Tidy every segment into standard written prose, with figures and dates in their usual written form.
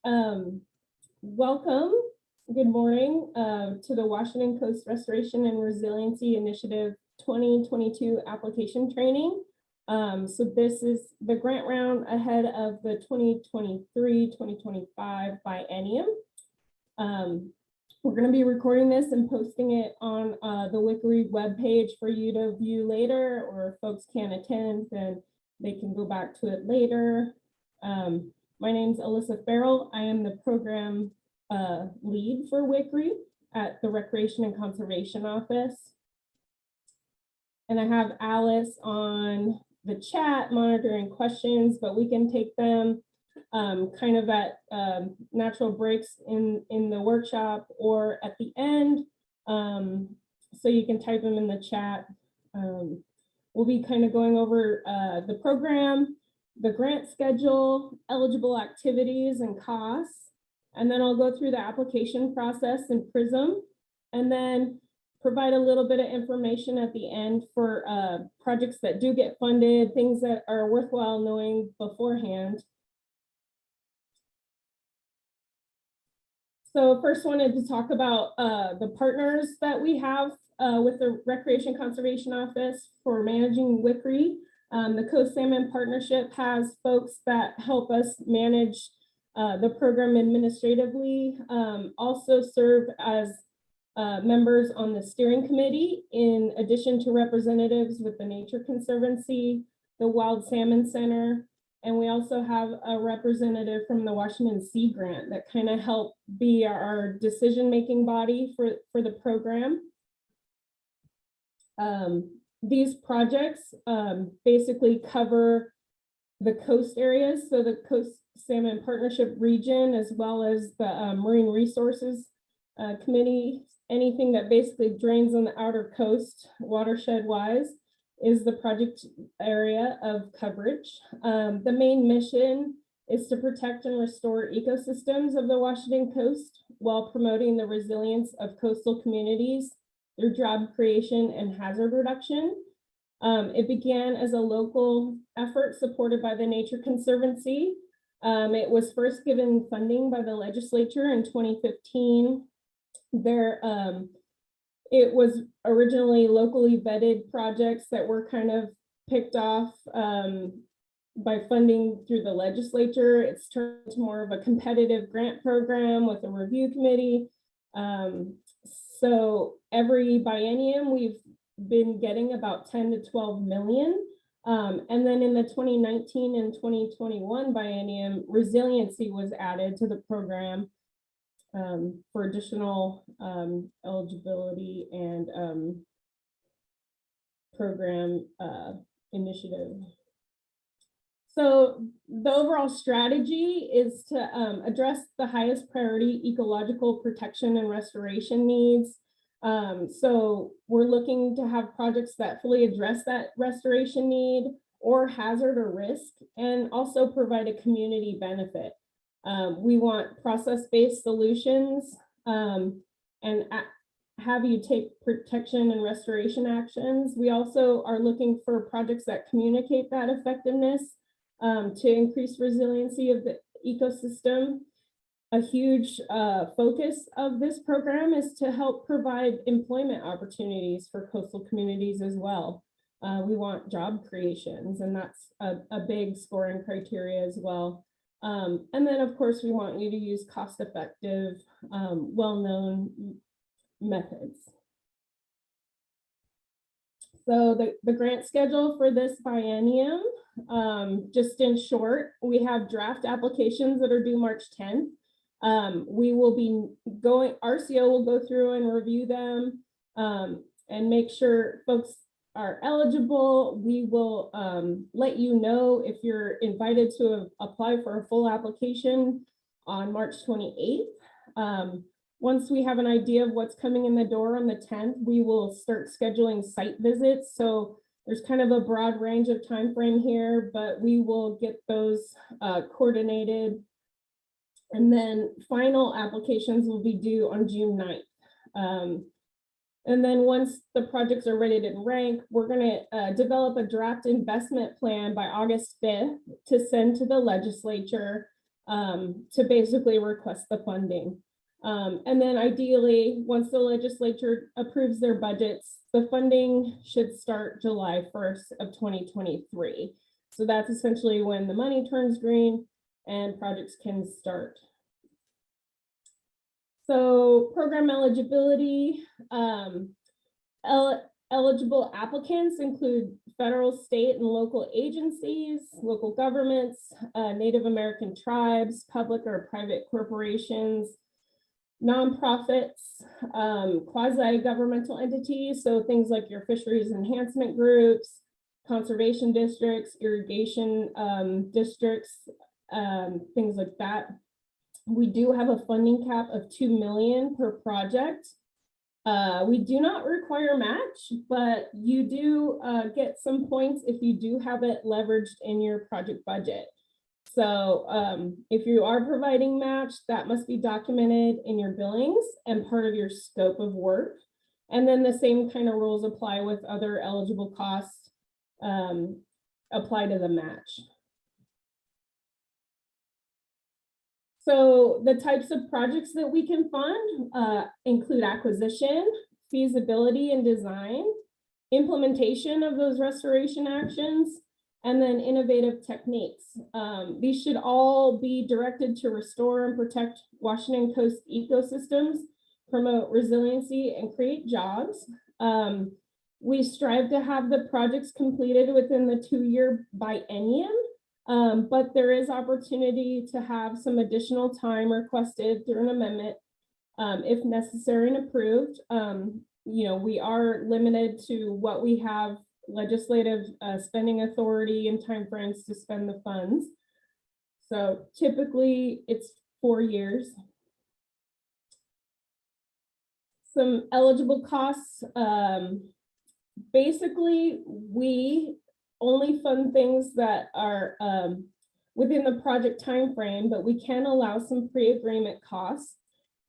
Welcome, good morning to the Washington Coast Restoration and Resiliency Initiative 2022 application training. So this is the grant round ahead of the 2023-2025 biennium. We're going to be recording this and posting it on the WCRRI webpage for you to view later, or if folks can't attend, then they can go back to it later. My name's Alyssa Farrell. I am the program lead for WCRRI at the Recreation and Conservation Office. And I have Alice on the chat monitoring questions, but we can take them kind of at natural breaks in the workshop or at the end. So you can type them in the chat. We'll be kind of going over the program, the grant schedule, eligible activities and costs, and then I'll go through the application process in Prism, and then provide a little bit of information at the end for projects that do get funded, things that are worthwhile knowing beforehand. So first wanted to talk about the partners that we have with the Recreation Conservation Office for managing WCRRI. The Coast Salmon Partnership has folks that help us manage the program administratively, also serve as members on the steering committee, in addition to representatives with the Nature Conservancy, the Wild Salmon Center, and we also have a representative from the Washington Sea Grant that kind of help be our decision-making body for the program. These projects basically cover the coast areas, so the Coast Salmon Partnership region, as well as the Marine Resources Committee. Anything that basically drains on the outer coast, watershed-wise, is the project area of coverage. The main mission is to protect and restore ecosystems of the Washington coast while promoting the resilience of coastal communities through job creation and hazard reduction. It began as a local effort supported by the Nature Conservancy. It was first given funding by the legislature in 2015. It was originally locally vetted projects that were kind of picked off by funding through the legislature. It's turned into more of a competitive grant program with a review committee. So every biennium, we've been getting about 10 to 12 million. And then in the 2019 and 2021 biennium, resiliency was added to the program for additional eligibility and program initiative. So the overall strategy is to address the highest priority ecological protection and restoration needs. So we're looking to have projects that fully address that restoration need or hazard or risk, and also provide a community benefit. We want process-based solutions and have you take protection and restoration actions. We also are looking for projects that communicate that effectiveness to increase resiliency of the ecosystem. A huge focus of this program is to help provide employment opportunities for coastal communities as well. We want job creations, and that's a big scoring criteria as well. And then, of course, we want you to use cost-effective, well-known methods. So the grant schedule for this biennium, just in short, we have draft applications that are due March 10th. We will be RCO will go through and review them and make sure folks are eligible. We will let you know if you're invited to apply for a full application on March 28th. Once we have an idea of what's coming in the door on the 10th, we will start scheduling site visits. So there's kind of a broad range of time frame here, but we will get those coordinated. And then final applications will be due on June 9th. And then once the projects are ready to rank, we're going to develop a draft investment plan by August 5th to send to the legislature. to basically request the funding. And then ideally, once the legislature approves their budgets, the funding should start July 1st of 2023. So that's essentially when the money turns green and projects can start. So program eligibility, eligible applicants include federal, state, and local agencies, local governments, Native American tribes, public or private corporations, nonprofits, quasi-governmental entities, so things like your fisheries enhancement groups, conservation districts, irrigation districts, things like that. We do have a funding cap of $2 million per project. We do not require match, but you do get some points if you do have it leveraged in your project budget. So if you are providing match, that must be documented in your billings and part of your scope of work. And then the same kind of rules apply with other eligible costs apply to the match. So the types of projects that we can fund include acquisition, feasibility and design, implementation of those restoration actions, and then innovative techniques. These should all be directed to restore and protect Washington Coast ecosystems, promote resiliency, and create jobs. We strive to have the projects completed within the 2-year biennium. But there is opportunity to have some additional time requested through an amendment if necessary and approved. We are limited to what we have legislative spending authority and timeframes to spend the funds. So typically it's 4 years. Some eligible costs. Basically, we only fund things that are within the project time frame, but we can allow some pre-agreement costs.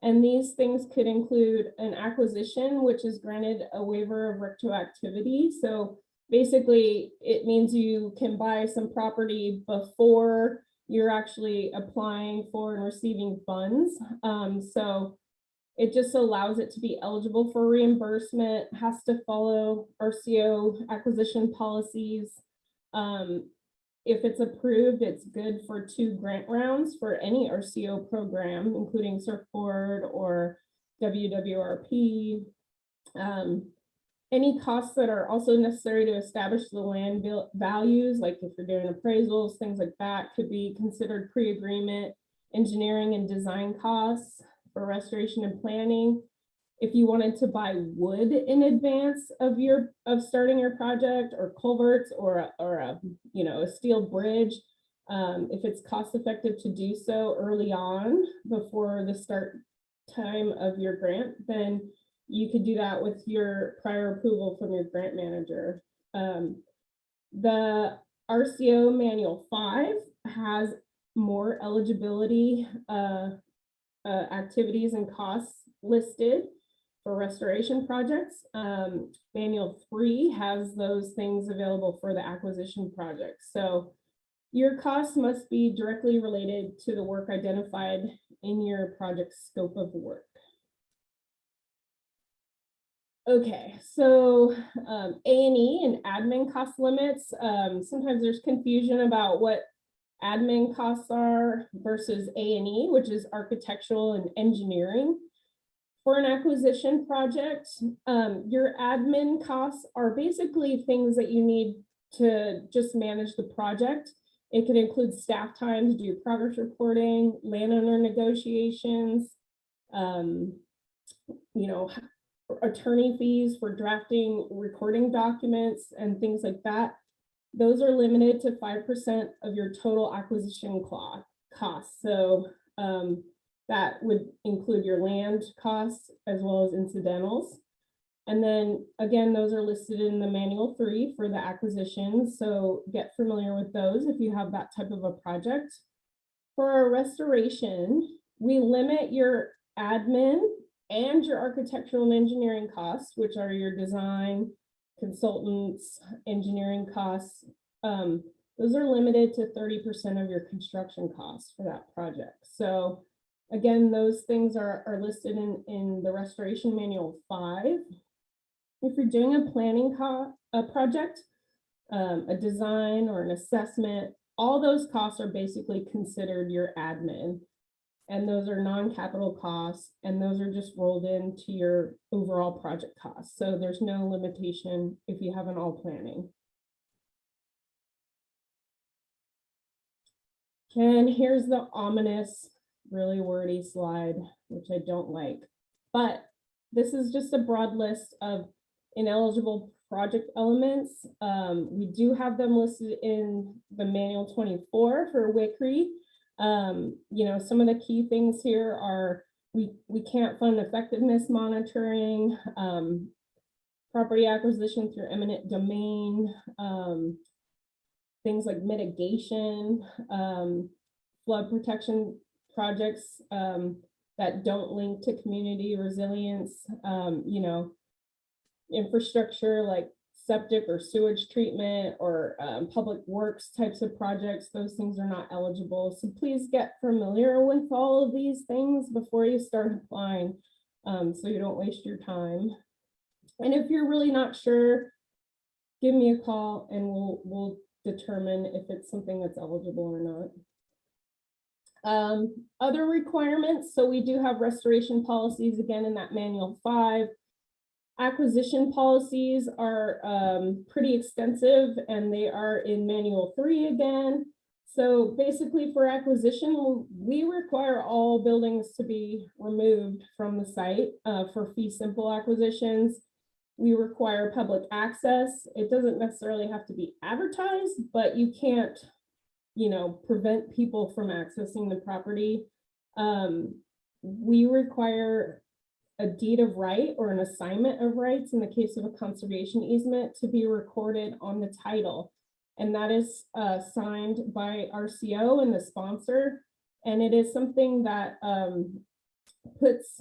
And these things could include an acquisition, which is granted a waiver of retroactivity. So basically, it means you can buy some property before you're actually applying for and receiving funds. So it just allows it to be eligible for reimbursement, has to follow RCO acquisition policies. If it's approved, it's good for 2 grant rounds for any RCO program, including Surfboard or WWRP. Any costs that are also necessary to establish the land values, like if you're doing appraisals, things like that, could be considered pre-agreement engineering and design costs for restoration and planning. If you wanted to buy wood in advance of starting your project, or culverts, or a steel bridge, if it's cost effective to do so early on before the start time of your grant, then you could do that with your prior approval from your grant manager. The RCO Manual 5 has more eligibility activities and costs listed for restoration projects. Manual 3 has those things available for the acquisition project. So your costs must be directly related to the work identified in your project scope of work. Okay, so A&E and admin cost limits. Sometimes there's confusion about what admin costs are versus A&E, which is architectural and engineering. For an acquisition project, your admin costs are basically things that you need to just manage the project. It can include staff time to do progress reporting, landowner negotiations, attorney fees for drafting recording documents and things like that. Those are limited to 5% of your total acquisition costs. So that would include your land costs as well as incidentals. And then again, those are listed in the Manual 3 for the acquisition. So get familiar with those if you have that type of a project. For a restoration, we limit your admin and your architectural and engineering costs, which are your design, consultants, engineering costs, those are limited to 30% of your construction costs for that project. So again, those things are listed in the Restoration Manual 5. If you're doing a planning project, a design or an assessment, all those costs are basically considered your admin. And those are non-capital costs, and those are just rolled into your overall project costs. So there's no limitation if you have an all planning. And here's the ominous, really wordy slide, which I don't like. But this is just a broad list of ineligible project elements. We do have them listed in the Manual 24 for WCRRI. You know, some of the key things here are we can't fund effectiveness monitoring, property acquisition through eminent domain, things like mitigation, flood protection projects that don't link to community resilience, you know, infrastructure like septic or sewage treatment or public works types of projects. Those things are not eligible. So please get familiar with all of these things before you start applying, so you don't waste your time. And if you're really not sure, give me a call and we'll determine if it's something that's eligible or not. Other requirements. So we do have restoration policies again in that Manual 5. Acquisition policies are pretty extensive, and they are in Manual 3 again. So basically for acquisition, we require all buildings to be removed from the site for fee simple acquisitions. We require public access. It doesn't necessarily have to be advertised, but you can't, you know, prevent people from accessing the property. We require a deed of right or an assignment of rights in the case of a conservation easement to be recorded on the title. And that is signed by RCO and the sponsor. And it is something that puts,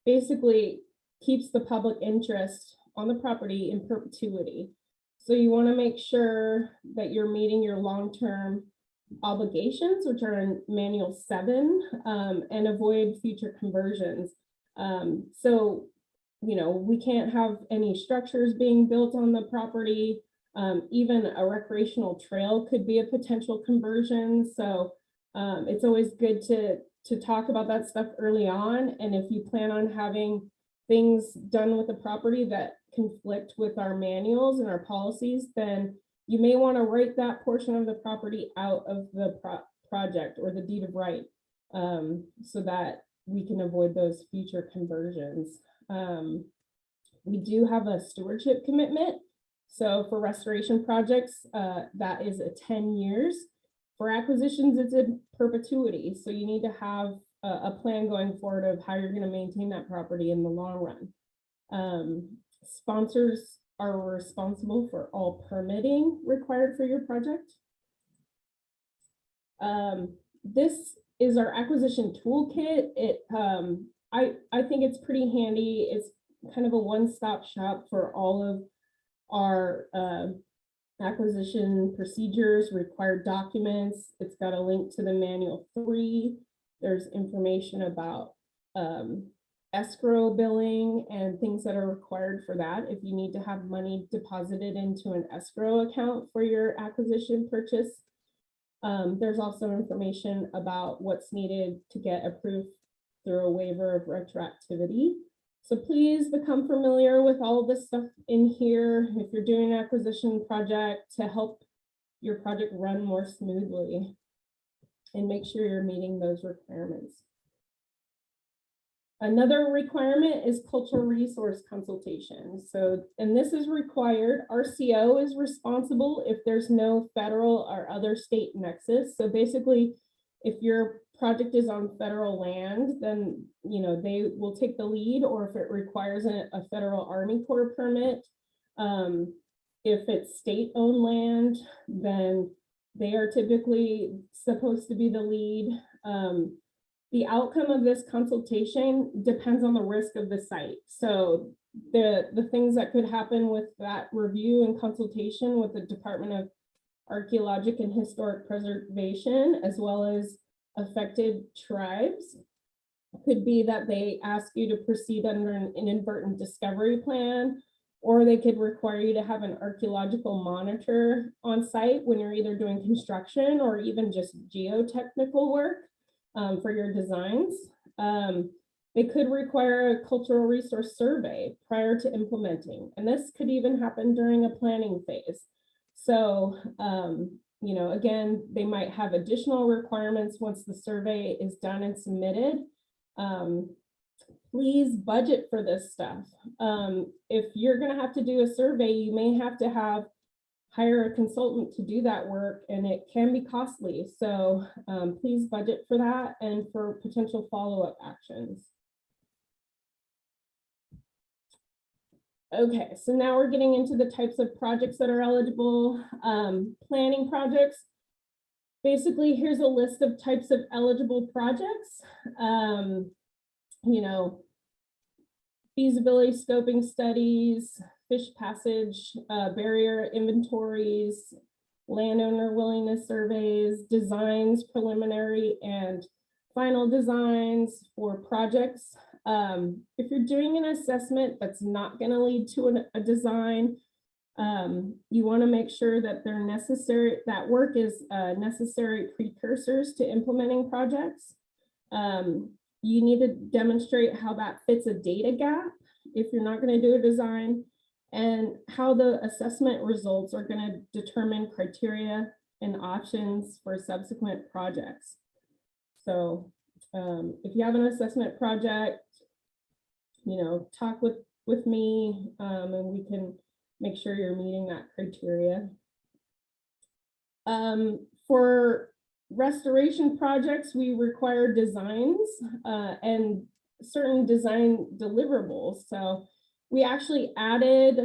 basically keeps the public interest on the property in perpetuity. So you want to make sure that you're meeting your long-term obligations, which are in Manual 7, and avoid future conversions. So, you know, we can't have any structures being built on the property. Even a recreational trail could be a potential conversion. So it's always good to talk about that stuff early on. And if you plan on having things done with the property that conflict with our manuals and our policies, then you may want to write that portion of the property out of the project or the deed of right, so that we can avoid those future conversions. We do have a stewardship commitment. So for restoration projects, that is a 10 years. For acquisitions, it's in perpetuity. So you need to have a plan going forward of how you're going to maintain that property in the long run. Sponsors are responsible for all permitting required for your project. This is our acquisition toolkit. I think it's pretty handy. It's kind of a one-stop shop for all of our acquisition procedures, required documents. It's got a link to the Manual 3. There's information about escrow billing and things that are required for that. If you need to have money deposited into an escrow account for your acquisition purchase. There's also information about what's needed to get approved through a waiver of retroactivity. So please become familiar with all of this stuff in here if you're doing an acquisition project to help your project run more smoothly and make sure you're meeting those requirements. Another requirement is cultural resource consultation. So, and this is required. RCO is responsible if there's no federal or other state nexus. So basically, if your project is on federal land, then, you know, they will take the lead, or if it requires a federal Army Corps permit. If it's state-owned land, then they are typically supposed to be the lead. The outcome of this consultation depends on the risk of the site. So the things that could happen with that review and consultation with the Department of archaeologic and historic preservation, as well as affected tribes. Could be that they ask you to proceed under an inadvertent discovery plan, or they could require you to have an archaeological monitor on site when you're either doing construction or even just geotechnical work for your designs. They could require a cultural resource survey prior to implementing, and this could even happen during a planning phase. So, you know, again, they might have additional requirements once the survey is done and submitted. Please budget for this stuff. If you're going to have to do a survey, you may have to hire a consultant to do that work, and it can be costly. So please budget for that and for potential follow-up actions. Okay, so now we're getting into the types of projects that are eligible. Planning projects. Basically, here's a list of types of eligible projects. You know, feasibility scoping studies, fish passage, barrier inventories, landowner willingness surveys, designs, preliminary and final designs for projects. If you're doing an assessment that's not going to lead to a design, you want to make sure that they're necessary, that work is necessary precursors to implementing projects. You need to demonstrate how that fits a data gap if you're not going to do a design, and how the assessment results are going to determine criteria and options for subsequent projects. So if you have an assessment project, you know, talk with me and we can make sure you're meeting that criteria. For restoration projects, we require designs and certain design deliverables. So we actually added,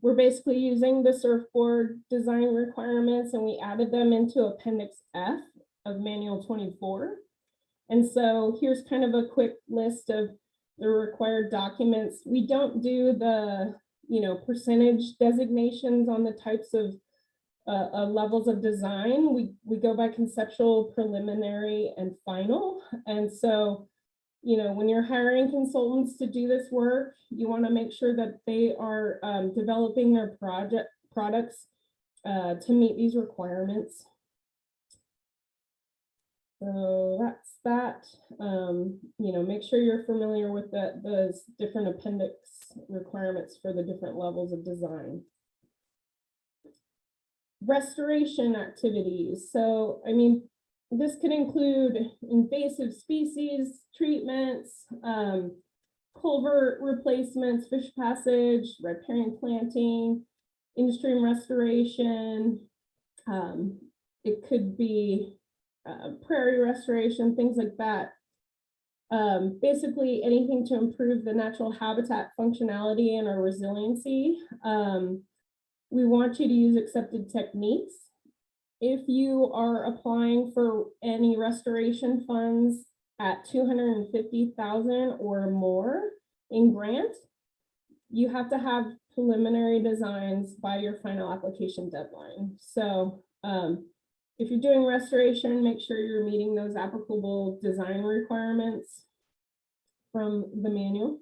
we're basically using the surfboard design requirements, and we added them into Appendix F of Manual 24. And so here's kind of a quick list of the required documents. We don't do the, you know, percentage designations on the types of levels of design. We go by conceptual, preliminary, and final. And so, you know, when you're hiring consultants to do this work, you want to make sure that they are developing their products to meet these requirements. So that's that. You know, make sure you're familiar with those different appendix requirements for the different levels of design. Restoration activities. So, I mean, this could include invasive species treatments, culvert replacements, fish passage, riparian planting, in-stream restoration. It could be prairie restoration, things like that. Basically anything to improve the natural habitat functionality and our resiliency. We want you to use accepted techniques. If you are applying for any restoration funds at $250,000 or more in grant, you have to have preliminary designs by your final application deadline. So if you're doing restoration, make sure you're meeting those applicable design requirements from the manual.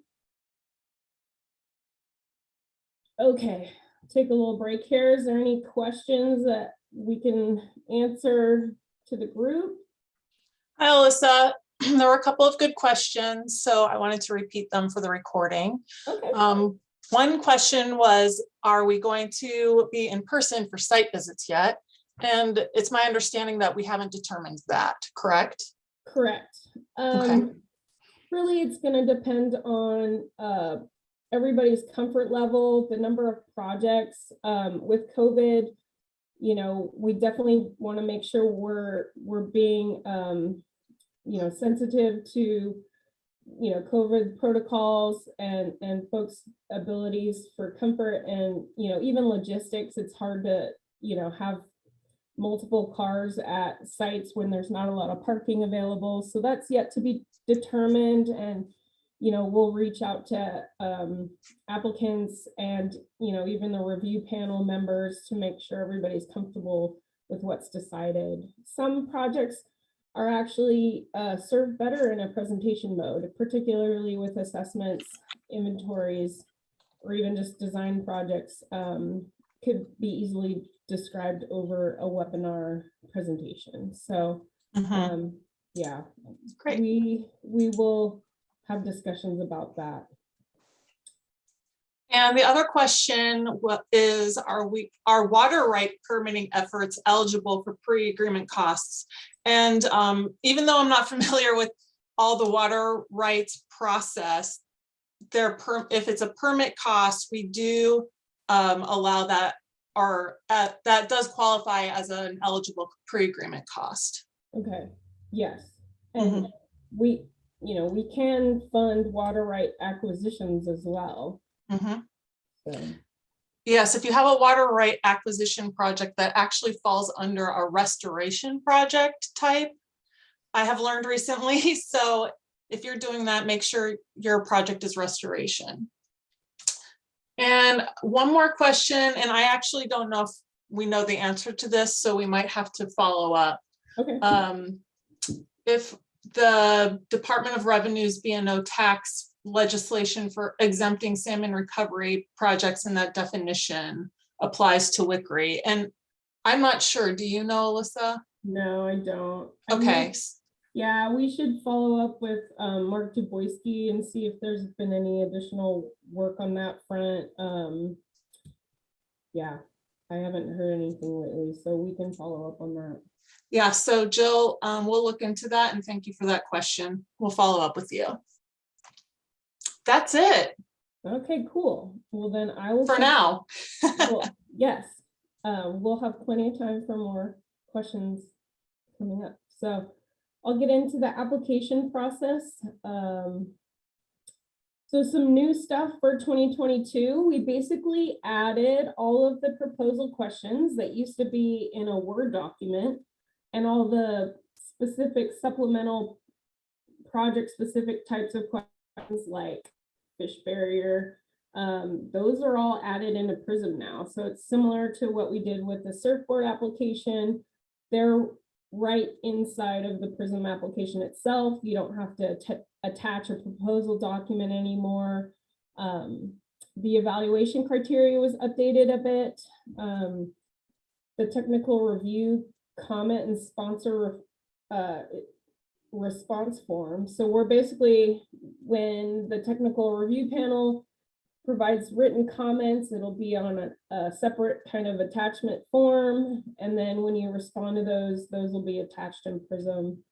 Okay, take a little break here. Is there any questions that we can answer to the group? Hi, Alyssa. There were a couple of good questions, so I wanted to repeat them for the recording. Okay. One question was, are we going to be in person for site visits yet? And it's my understanding that we haven't determined that, correct? Correct. Okay. Really, it's going to depend on everybody's comfort level, the number of projects. With COVID, you know, we definitely want to make sure we're being, you know, sensitive to, you know, COVID protocols and folks' abilities for comfort and, you know, even logistics. It's hard to, you know, have multiple cars at sites when there's not a lot of parking available. So that's yet to be determined. And, we'll reach out to applicants and, even the review panel members to make sure everybody's comfortable with what's decided. Some projects are actually served better in a presentation mode, particularly with assessments, inventories, or even just design projects could be easily described over a webinar presentation. So yeah, great. We will have discussions about that. And the other question is, are water right permitting efforts eligible for pre-agreement costs? And even though I'm not familiar with all the water rights process, if it's a permit cost, we do allow that, or that does qualify as an eligible pre-agreement cost. Okay, yes. And we can fund water right acquisitions as well. So. Yes, if you have a water right acquisition project that actually falls under a restoration project type, I have learned recently. So if you're doing that, make sure your project is restoration. And one more question, and I actually don't know if we know the answer to this, so we might have to follow up. Okay. If the Department of Revenue's B&O tax legislation for exempting salmon recovery projects in that definition applies to WCRRI. And I'm not sure, do you know, Alyssa? No, I don't. Okay. Yeah, we should follow up with Mark Duboisky and see if there's been any additional work on that front. Yeah, I haven't heard anything lately, so we can follow up on that. Yeah, so Jill, we'll look into that, and thank you for that question. We'll follow up with you. That's it. Okay, cool. Well, then I will. For now. Well, yes, we'll have plenty of time for more questions coming up. So I'll get into the application process. So some new stuff for 2022, we basically added all of the proposal questions that used to be in a Word document and all the specific supplemental project specific types of questions like fish barrier. Those are all added into Prism now. So it's similar to what we did with the surfboard application. They're right inside of the Prism application itself. You don't have to attach a proposal document anymore. The evaluation criteria was updated a bit. The technical review comment and sponsor response form. So we're basically, when the technical review panel provides written comments, it'll be on a separate kind of attachment form. And then when you respond to those will be attached in Prism.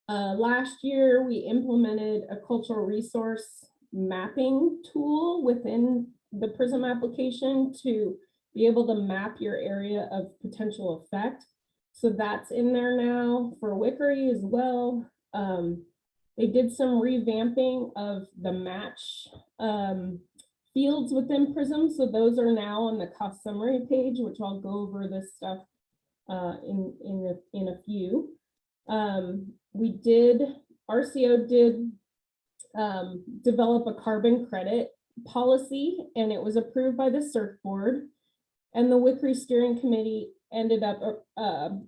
Last year, we implemented a cultural resource mapping tool within the Prism application to be able to map your area of potential effect. So that's in there now for WCRRI as well. They did some revamping of the match fields within Prism. So those are now on the cost summary page, which I'll go over this stuff in a few. RCO did develop a carbon credit policy, and it was approved by the surfboard, and the WCRRI steering committee ended up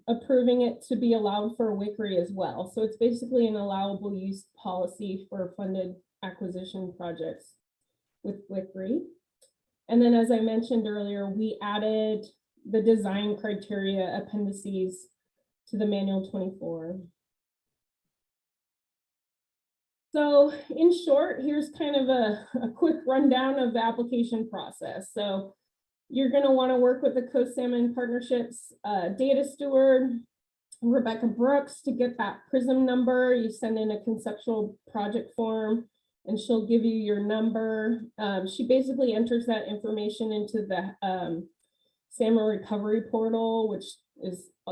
approving it to be allowed for WCRRI as well. So it's basically an allowable use policy for funded acquisition projects with WCRRI. And then, as I mentioned earlier, we added the design criteria appendices to the manual 24. So in short, here's kind of a quick rundown of the application process. So you're going to want to work with the Coast Salmon Partnerships data steward, Rebecca Brooks, to get that Prism number. You send in a conceptual project form and she'll give you your number. She basically enters that information into the salmon recovery portal, which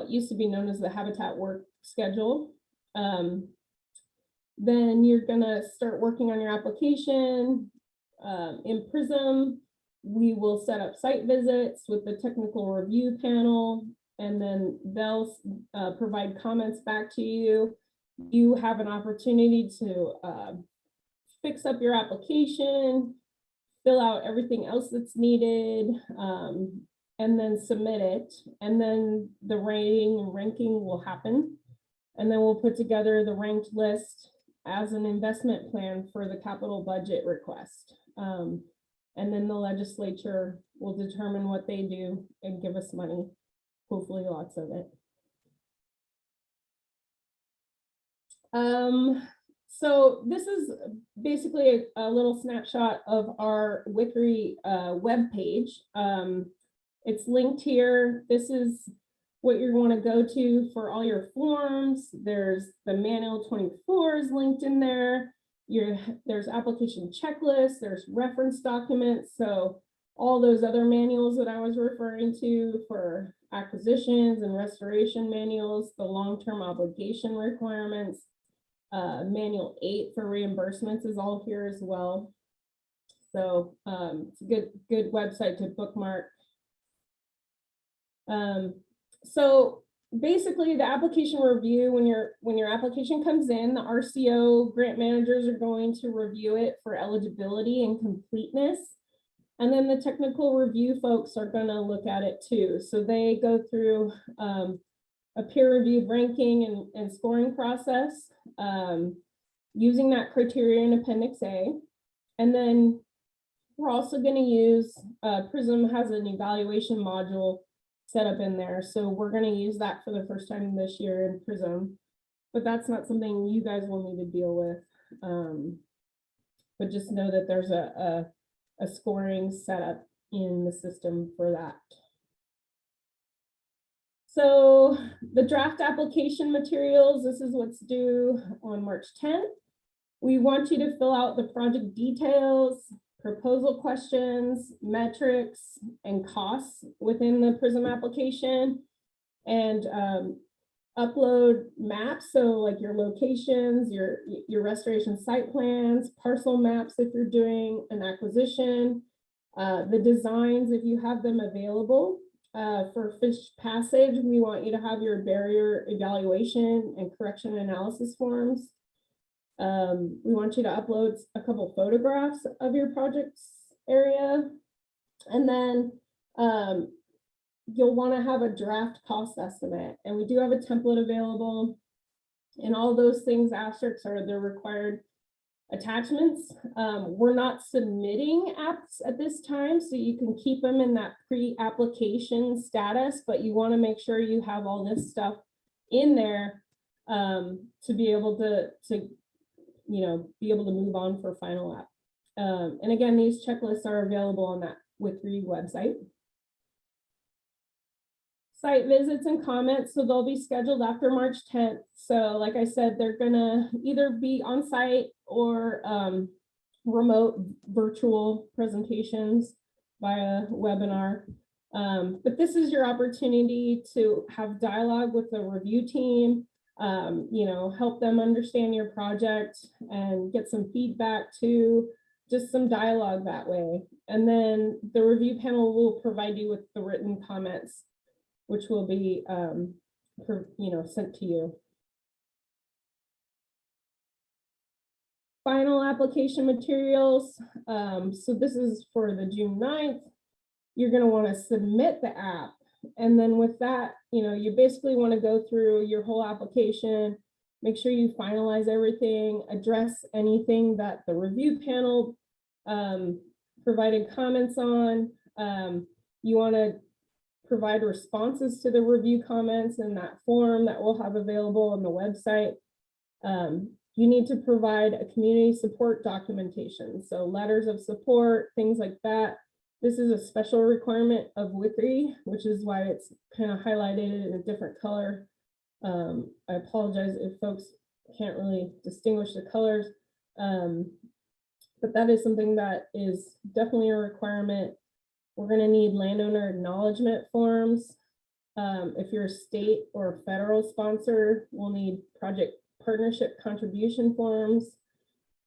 used to be known as the Habitat Work Schedule. Then you're going to start working on your application. In Prism, we will set up site visits with the technical review panel, and then they'll provide comments back to you. You have an opportunity to fix up your application, fill out everything else that's needed, and then submit it. And then the rating and ranking will happen. And then we'll put together the ranked list as an investment plan for the capital budget request. And then the legislature will determine what they do and give us money, hopefully lots of it. So this is basically a little snapshot of our WCRRI webpage. It's linked here. This is what you're going to go to for all your forms. There's the manual 24 is linked in there. There's application checklists, there's reference documents. So all those other manuals that I was referring to for acquisitions and restoration manuals, the long-term obligation requirements, manual 8 for reimbursements is all here as well. So it's a good website to bookmark. So basically the application review, when your application comes in, the RCO grant managers are going to review it for eligibility and completeness. And then the technical review folks are going to look at it too. So they go through a peer-reviewed ranking and scoring process using that criteria in Appendix A. And then we're also going to use, Prism has an evaluation module set up in there. So we're going to use that for the first time this year in Prism, but that's not something you guys will need to deal with. But just know that there's a scoring setup in the system for that. So the draft application materials, this is what's due on March 10th. We want you to fill out the project details, proposal questions, metrics, and costs within the Prism application, and upload maps. So like your locations, your restoration site plans, parcel maps if you're doing an acquisition, the designs if you have them available. For fish passage, we want you to have your barrier evaluation and correction analysis forms. We want you to upload a couple photographs of your project's area. And then you'll want to have a draft cost estimate. And we do have a template available. And all those things, asterisks, are the required attachments. We're not submitting apps at this time, so you can keep them in that pre-application status, but you want to make sure you have all this stuff in there to be able to be able to move on for final app. And again, these checklists are available on that WCRRI website. Site visits and comments, so they'll be scheduled after March 10th. So like I said, they're gonna either be on site or remote virtual presentations via webinar. But this is your opportunity to have dialogue with the review team, help them understand your project and get some feedback too, just some dialogue that way. And then the review panel will provide you with the written comments, which will be sent to you. Final application materials. So this is for the June 9th. You're going to want to submit the app. And then with that, you basically want to go through your whole application, make sure you finalize everything, address anything that the review panel provided comments on. You want to provide responses to the review comments in that form that we'll have available on the website. You need to provide a community support documentation, so letters of support, things like that. This is a special requirement of WCRRI, which is why it's kind of highlighted in a different color. I apologize if folks can't really distinguish the colors, but that is something that is definitely a requirement. We're going to need landowner acknowledgement forms. If you're a state or federal sponsor, we'll need project partnership contribution forms,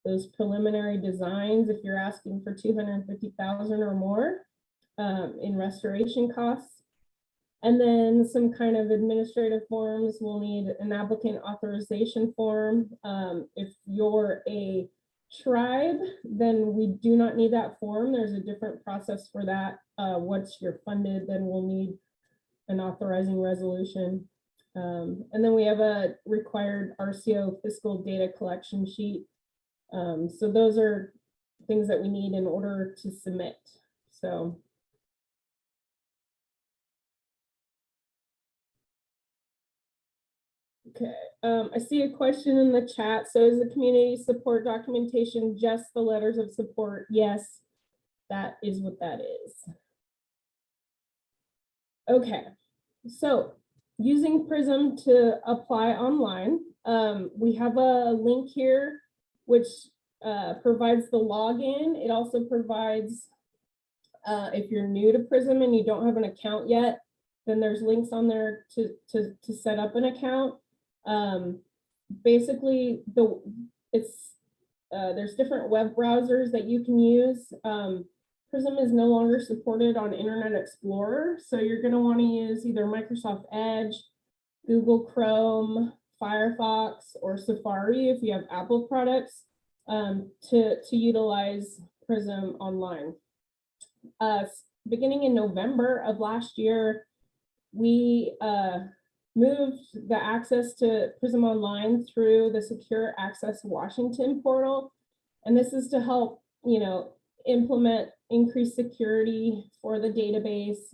those preliminary designs if you're asking for $250,000 or more in restoration costs. And then some kind of administrative forms. We'll need an applicant authorization form. If you're a tribe, then we do not need that form. There's a different process for that. Once you're funded, then we'll need an authorizing resolution. And then we have a required RCO fiscal data collection sheet. So those are things that we need in order to submit. So. Okay, I see a question in the chat. So is the community support documentation just the letters of support? Yes, that is what that is. Okay, so using Prism to apply online, we have a link here which provides the login. It also provides, if you're new to Prism and you don't have an account yet, then there's links on there to set up an account. Basically, there's different web browsers that you can use. Prism is no longer supported on Internet Explorer, so you're going to want to use either Microsoft Edge, Google Chrome, Firefox, or Safari if you have Apple products to utilize Prism online. Beginning in November of last year, we moved the access to Prism Online through the Secure Access Washington portal. And this is to help, implement increased security for the database.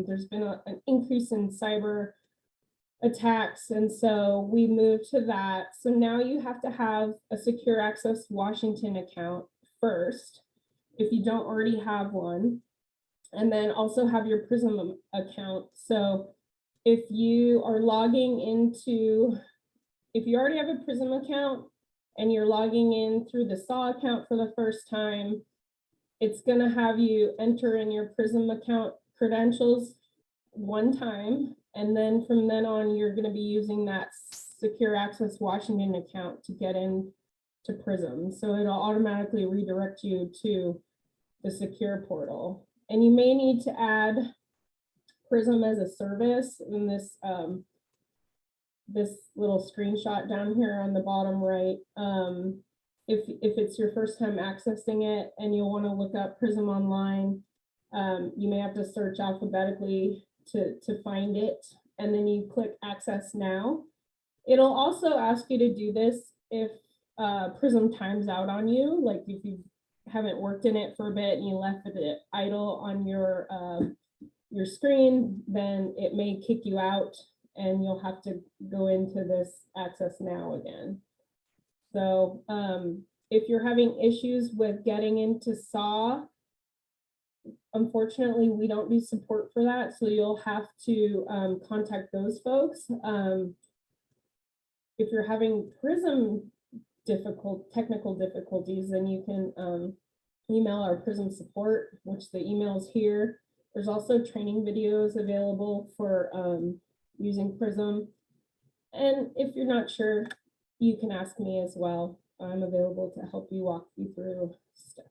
There's been an increase in cyber attacks. And so we moved to that. So now you have to have a Secure Access Washington account first, if you don't already have one, and then also have your Prism account. So if you are logging into, if you already have a Prism account and you're logging in through the SAW account for the first time, it's going to have you enter in your Prism account credentials one time. And then from then on, you're going to be using that Secure Access Washington account to get in to Prism. So it'll automatically redirect you to the secure portal. And you may need to add Prism as a service in this this little screenshot down here on the bottom right. If it's your first time accessing it and you'll want to look up Prism online, you may have to search alphabetically to find it, and then you click Access Now. It'll also ask you to do this if Prism times out on you, like if you haven't worked in it for a bit and you left it idle on your screen, then it may kick you out and you'll have to go into this Access Now again. So if you're having issues with getting into SAW, unfortunately, we don't do support for that. So you'll have to contact those folks. If you're having Prism technical difficulties, then you can email our Prism support, which the email is here. There's also training videos available for using Prism. And if you're not sure, you can ask me as well. I'm available to help you walk you through stuff.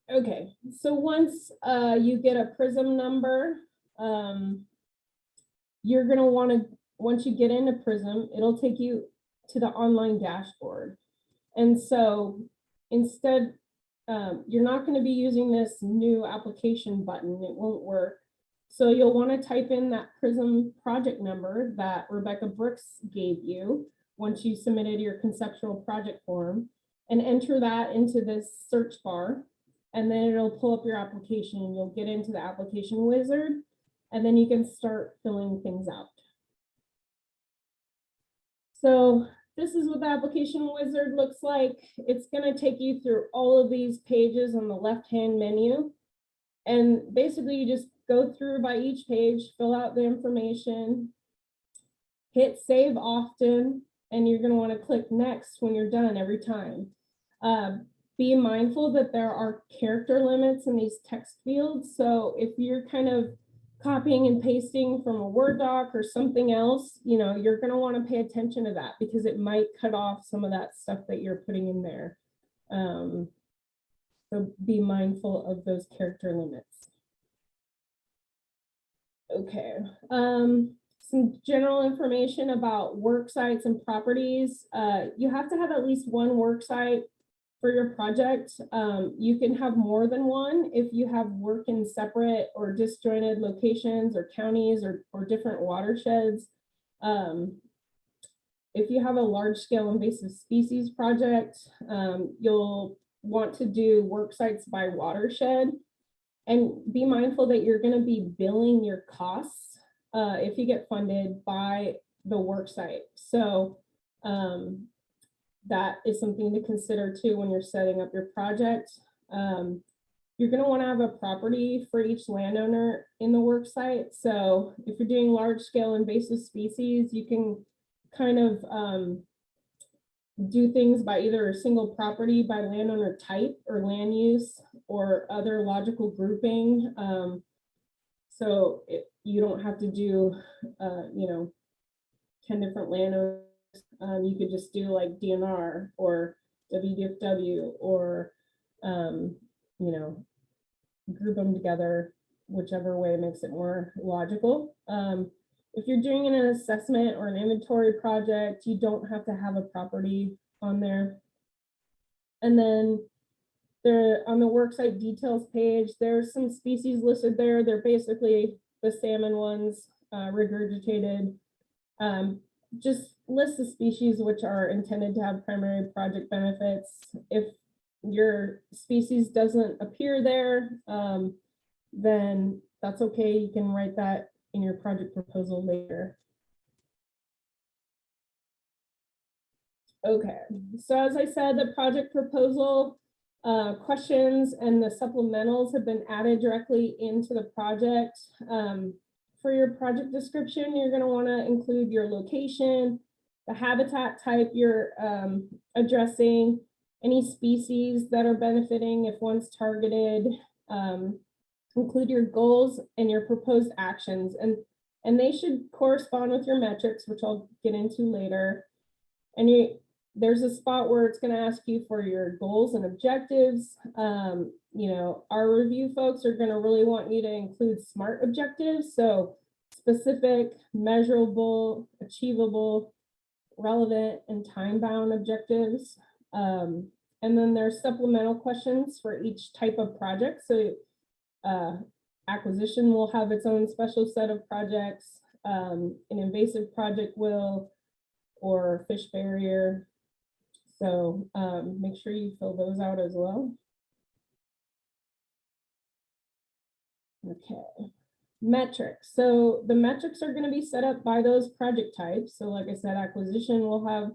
Okay, so once you get a Prism number, you're going to want to, once you get into Prism, it'll take you to the online dashboard. And so instead, you're not going to be using this new application button. It won't work. So you'll want to type in that Prism project number that Rebecca Brooks gave you once you submitted your conceptual project form, and enter that into this search bar. And then it'll pull up your application and you'll get into the application wizard, and then you can start filling things out. So this is what the application wizard looks like. It's going to take you through all of these pages on the left-hand menu. And basically you just go through by each page, fill out the information, hit save often, and you're going to want to click next when you're done every time. Be mindful that there are character limits in these text fields. So if you're kind of copying and pasting from a Word doc or something else, you're going to want to pay attention to that because it might cut off some of that stuff that you're putting in there. So be mindful of those character limits. Okay, some general information about work sites and properties. You have to have at least one work site for your project. You can have more than one if you have work in separate or disjointed locations or counties or different watersheds. If you have a large scale invasive species project, you'll want to do work sites by watershed, and be mindful that you're going to be billing your costs if you get funded by the work site. So that is something to consider too when you're setting up your project. You're going to want to have a property for each landowner in the work site. So if you're doing large scale invasive species, you can kind of do things by either a single property by landowner type or land use or other logical grouping. So you don't have to do, 10 different landowners. You could just do like DNR or WDFW or, group them together, whichever way makes it more logical. If you're doing an assessment or an inventory project, you don't have to have a property on there. And then on the worksite details page, there's some species listed there. They're basically the salmon ones, regurgitated. Just list the species which are intended to have primary project benefits. If your species doesn't appear there, then that's okay. You can write that in your project proposal later. Okay, so as I said, the project proposal questions and the supplementals have been added directly into the project. For your project description, you're going to want to include your location, the habitat type you're addressing, any species that are benefiting if one's targeted, include your goals and your proposed actions, and they should correspond with your metrics, which I'll get into later. And there's a spot where it's going to ask you for your goals and objectives. Our review folks are going to really want you to include SMART objectives, so specific, measurable, achievable, relevant, and time-bound objectives. And then there's supplemental questions for each type of project. So acquisition will have its own special set of projects. An invasive project will, or fish barrier. So make sure you fill those out as well. Okay, metrics. So the metrics are going to be set up by those project types. So like I said, acquisition will have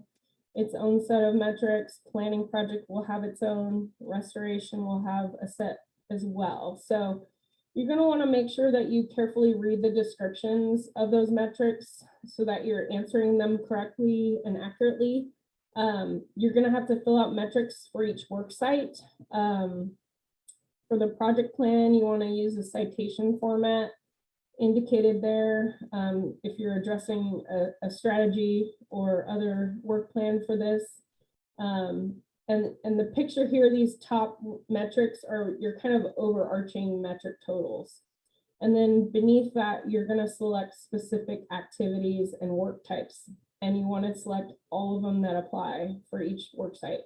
its own set of metrics, planning project will have its own, restoration will have a set as well. So you're going to want to make sure that you carefully read the descriptions of those metrics so that you're answering them correctly and accurately. You're going to have to fill out metrics for each work site. For the project plan, you want to use a citation format indicated there. If you're addressing a strategy or other work plan for this. And the picture here, these top metrics are your kind of overarching metric totals. And then beneath that, you're going to select specific activities and work types. And you want to select all of them that apply for each work site.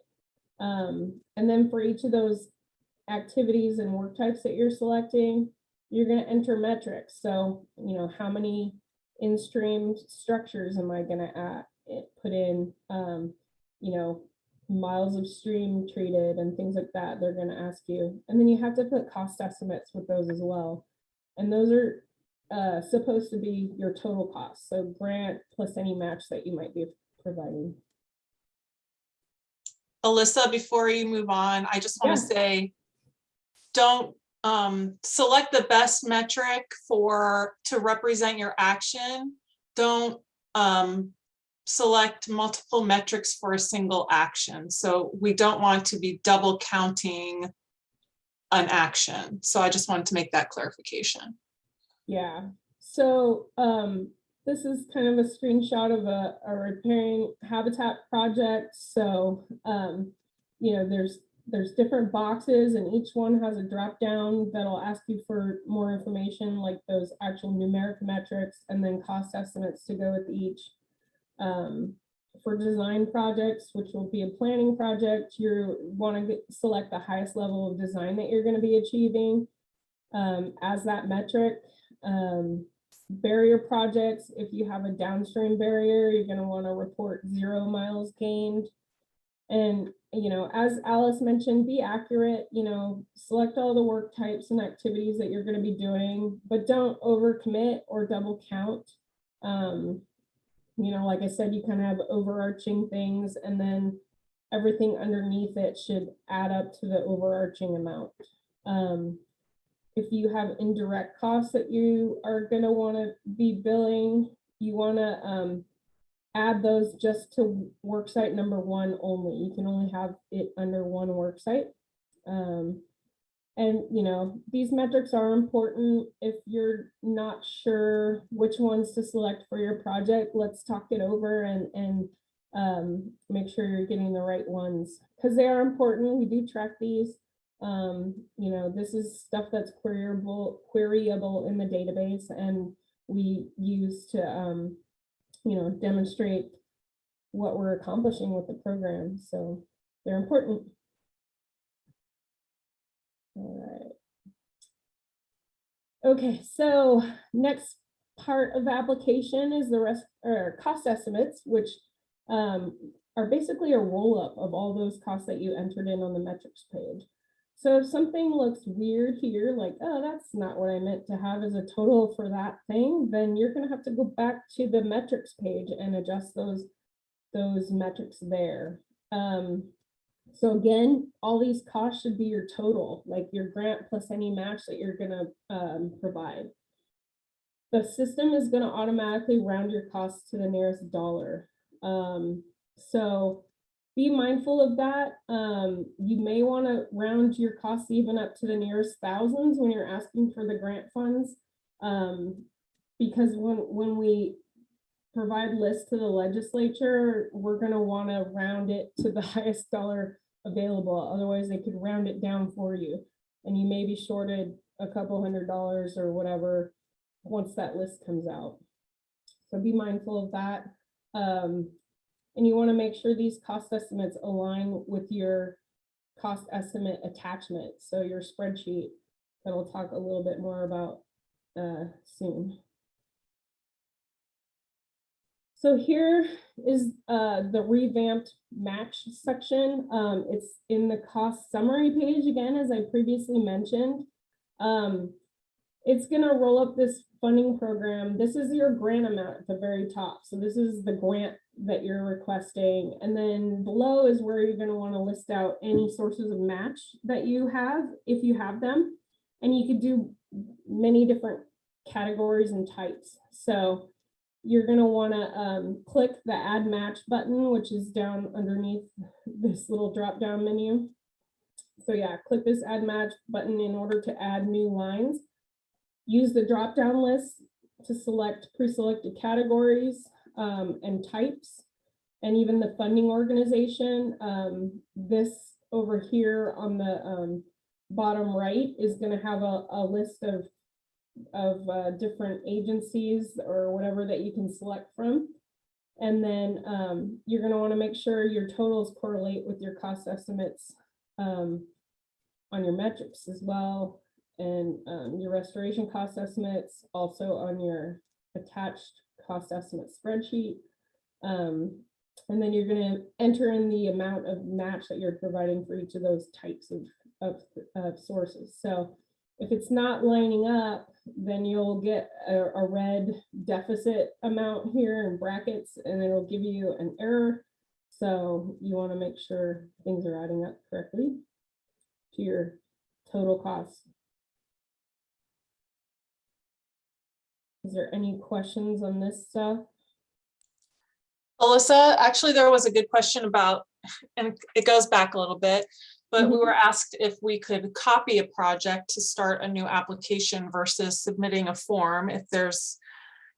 And then for each of those activities and work types that you're selecting, you're going to enter metrics. So, how many in-stream structures am I going to put in, miles of stream treated and things like that, they're going to ask you. And then you have to put cost estimates with those as well. And those are supposed to be your total cost. So grant plus any match that you might be providing. Alyssa, before you move on, I just want to say, don't select the best metric to represent your action. Don't select multiple metrics for a single action. So we don't want to be double counting an action. So I just wanted to make that clarification. Yeah. So this is kind of a screenshot of a riparian habitat project. So, there's there's different boxes, and each one has a drop down that'll ask you for more information, like those actual numeric metrics, and then cost estimates to go with each. For design projects, which will be a planning project, you want to select the highest level of design that you're going to be achieving as that metric. Barrier projects, if you have a downstream barrier, you're going to want to report 0 miles gained. And, you know, as Alice mentioned, be accurate, you know, select all the work types and activities that you're going to be doing, but don't overcommit or double count. You know, like I said, you kind of have overarching things, and then everything underneath it should add up to the overarching amount. If you have indirect costs that you are going to want to be billing, you want to add those just to worksite number 1 only. You can only have it under 1 worksite. And, you know, these metrics are important. If you're not sure which ones to select for your project, let's talk it over and make sure you're getting the right ones, because they are important. We do track these. You know, this is stuff that's queryable in the database, and we use to, you know, demonstrate what we're accomplishing with the program. So they're important. All right. Okay, so next part of the application is the rest or cost estimates, which are basically a roll-up of all those costs that you entered in on the metrics page. So if something looks weird here, like, oh, that's not what I meant to have as a total for that thing, then you're going to have to go back to the metrics page and adjust those metrics there. So again, all these costs should be your total, like your grant plus any match that you're going to provide. The system is going to automatically round your costs to the nearest dollar. So be mindful of that. You may want to round your costs even up to the nearest thousands when you're asking for the grant funds, because when we provide lists to the legislature, we're going to want to round it to the highest dollar available. Otherwise, they could round it down for you, and you may be shorted a couple $100s or whatever once that list comes out. So be mindful of that. And you want to make sure these cost estimates align with your cost estimate attachment. So your spreadsheet that we'll talk a little bit more about soon. So here is the revamped match section. It's in the cost summary page again, as I previously mentioned. It's going to roll up this funding program. This is your grant amount at the very top. So this is the grant that you're requesting. And then below is where you're going to want to list out any sources of match that you have, if you have them. And you could do many different categories and types. So you're going to want to click the add match button, which is down underneath this little drop down menu. So yeah, click this add match button in order to add new lines. Use the drop down list to select pre-selected categories and types, and even the funding organization. This over here on the bottom right is going to have a list of different agencies or whatever that you can select from. And then you're going to want to make sure your totals correlate with your cost estimates on your metrics as well, and your restoration cost estimates also on your attached cost estimate spreadsheet. And then you're going to enter in the amount of match that you're providing for each of those types of sources. So if it's not lining up, then you'll get a red deficit amount here in brackets, and it'll give you an error. So you want to make sure things are adding up correctly to your total cost. Is there any questions on this stuff? Alyssa, actually, there was a good question about, and it goes back a little bit, but we were asked if we could copy a project to start a new application versus submitting a form. If there's,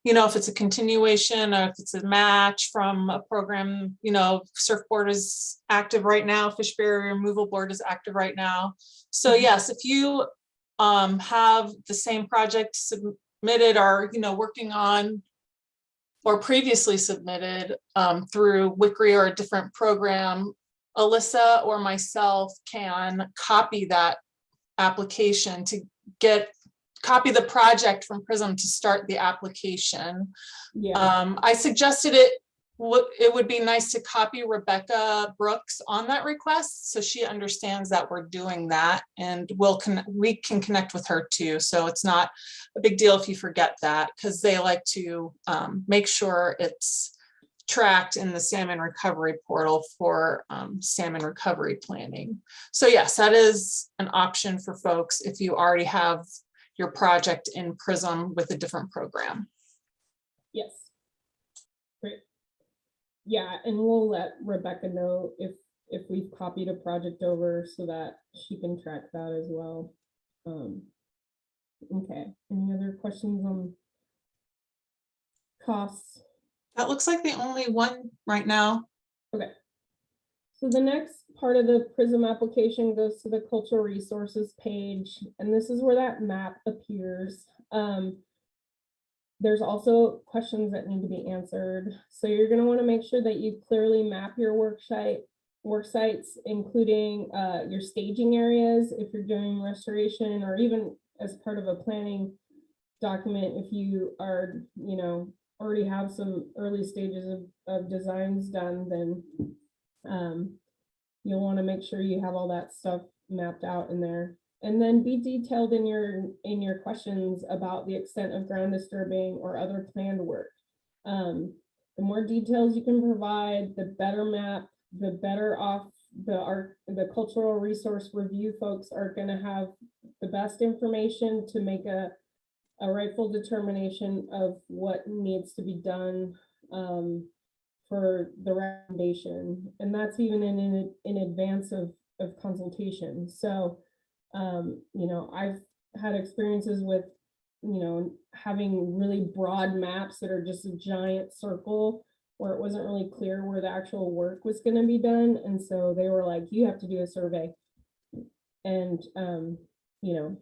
you know, if it's a continuation or if it's a match from a program, you know, surfboard is active right now, fish barrier removal board is active right now. So yes, if you have the same project submitted or, you know, working on or previously submitted through WCRRI or a different program, Alyssa or myself can copy that application to copy the project from Prism to start the application. Yeah. I suggested it would be nice to copy Rebecca Brooks on that request so she understands that we're doing that, and we can connect with her too. So it's not a big deal if you forget that, because they like to make sure it's tracked in the salmon recovery portal for salmon recovery planning. So yes, that is an option for folks if you already have your project in Prism with a different program. Yes. Great. Yeah, and we'll let Rebecca know if we've copied a project over so that she can track that as well. Okay, any other questions on costs? That looks like the only one right now. Okay. So the next part of the Prism application goes to the cultural resources page, and this is where that map appears. There's also questions that need to be answered. So you're going to want to make sure that you clearly map your work sites, including your staging areas if you're doing restoration, or even as part of a planning document if you are, you know, already have some early stages of designs done, then you'll want to make sure you have all that stuff mapped out in there. And then be detailed in your questions about the extent of ground disturbing or other planned work. The more details you can provide, the better map, the better off the cultural resource review folks are going to have the best information to make a rightful determination of what needs to be done for the recommendation. And that's even in advance of consultation. So you know, I've had experiences with, you know, having really broad maps that are just a giant circle where it wasn't really clear where the actual work was going to be done. And so they were like, you have to do a survey. And, you know,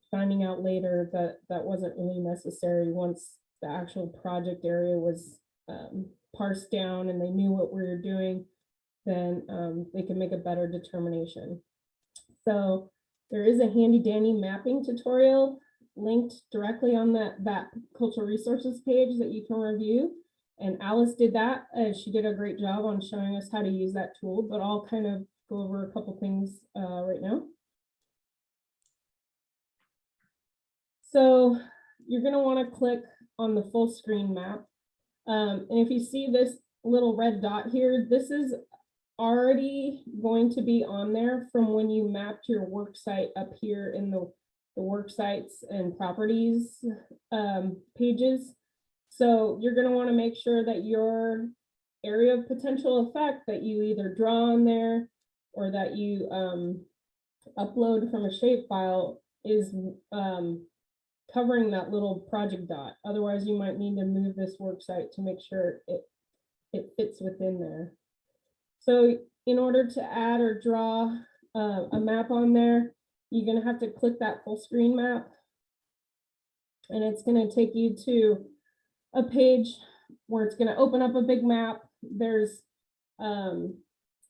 finding out later that that wasn't really necessary once the actual project area was parsed down and they knew what we were doing, then they could make a better determination. So there is a handy dandy mapping tutorial linked directly on that cultural resources page that you can review. And Alice did that. She did a great job on showing us how to use that tool, but I'll kind of go over a couple things right now. So you're going to want to click on the full screen map. And if you see this little red dot here, this is already going to be on there from when you mapped your work site up here in the work sites and properties pages. So you're going to want to make sure that your area of potential effect that you either draw on there or that you upload from a shapefile is covering that little project dot. Otherwise, you might need to move this work site to make sure it fits within there. So in order to add or draw a map on there, you're going to have to click that full screen map. And it's going to take you to a page where it's going to open up a big map. There's a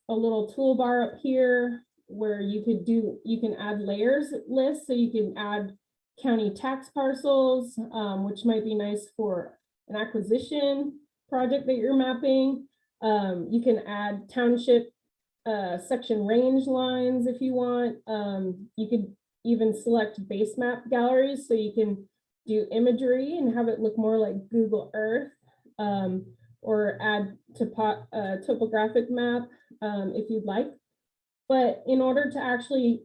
little toolbar up here where you can add layers lists. So you can add county tax parcels, which might be nice for an acquisition project that you're mapping. You can add township section range lines if you want. You could even select base map galleries so you can do imagery and have it look more like Google Earth, or add topographic map if you'd like. But in order to actually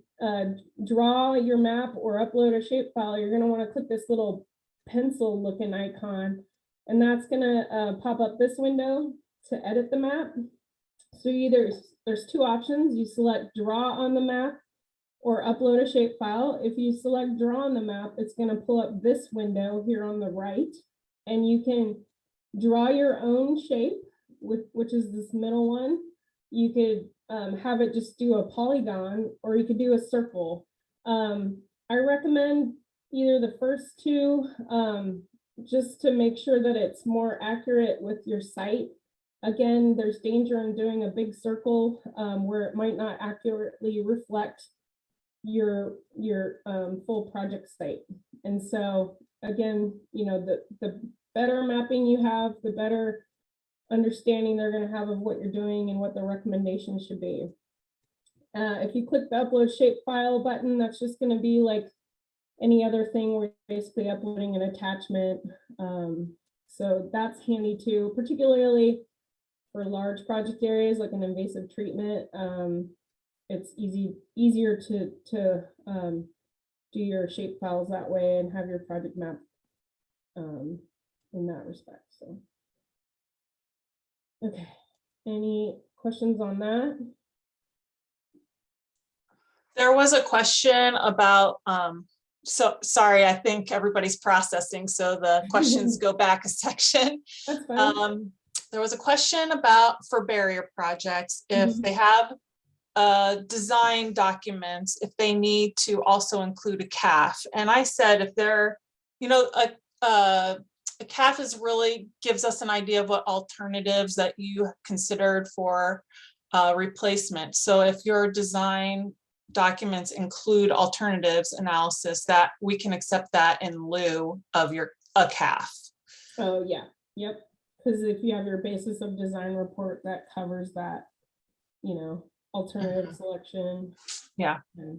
draw your map or upload a shapefile, you're going to want to click this little pencil looking icon, and that's going to pop up this window to edit the map. So there's two options. You select draw on the map or upload a shapefile. If you select draw on the map, it's going to pull up this window here on the right. and you can draw your own shape, which is this middle one. You could have it just do a polygon, or you could do a circle. I recommend either the first two, just to make sure that it's more accurate with your site. Again, there's danger in doing a big circle where it might not accurately reflect your full project site. And so again, the better mapping you have, the better understanding they're going to have of what you're doing and what the recommendations should be. If you click the upload shapefile button, that's just going to be like any other thing where you're basically uploading an attachment. So that's handy too, particularly for large project areas like an invasive treatment. It's easier to do your shape files that way and have your project map in that respect. So, okay, any questions on that? There was a question about, so sorry, I think everybody's processing, so the questions go back a section. That's fine. There was a question about, for barrier projects, if they have design documents, if they need to also include a CAF. And I said, if they're, a CAF is really gives us an idea of what alternatives that you considered for replacement. So if your design documents include alternatives analysis, that we can accept that in lieu of a CAF. Oh yeah, yep. Because if you have your basis of design report, that covers that, alternative selection. Yeah, and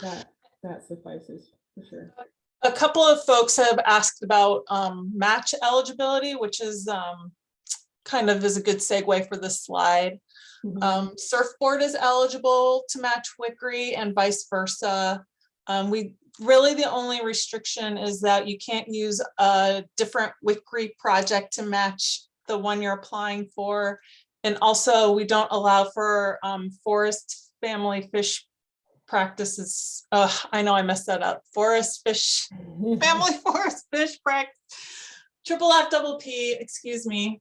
that suffices for sure. A couple of folks have asked about match eligibility, which is kind of is a good segue for this slide. Surfboard is eligible to match WCRRI and vice versa. Really the only restriction is that you can't use a different WCRRI project to match the one you're applying for. And also we don't allow for forest family fish practices. I know I messed that up. Forest fish, family forest fish practice. Triple F double P, excuse me.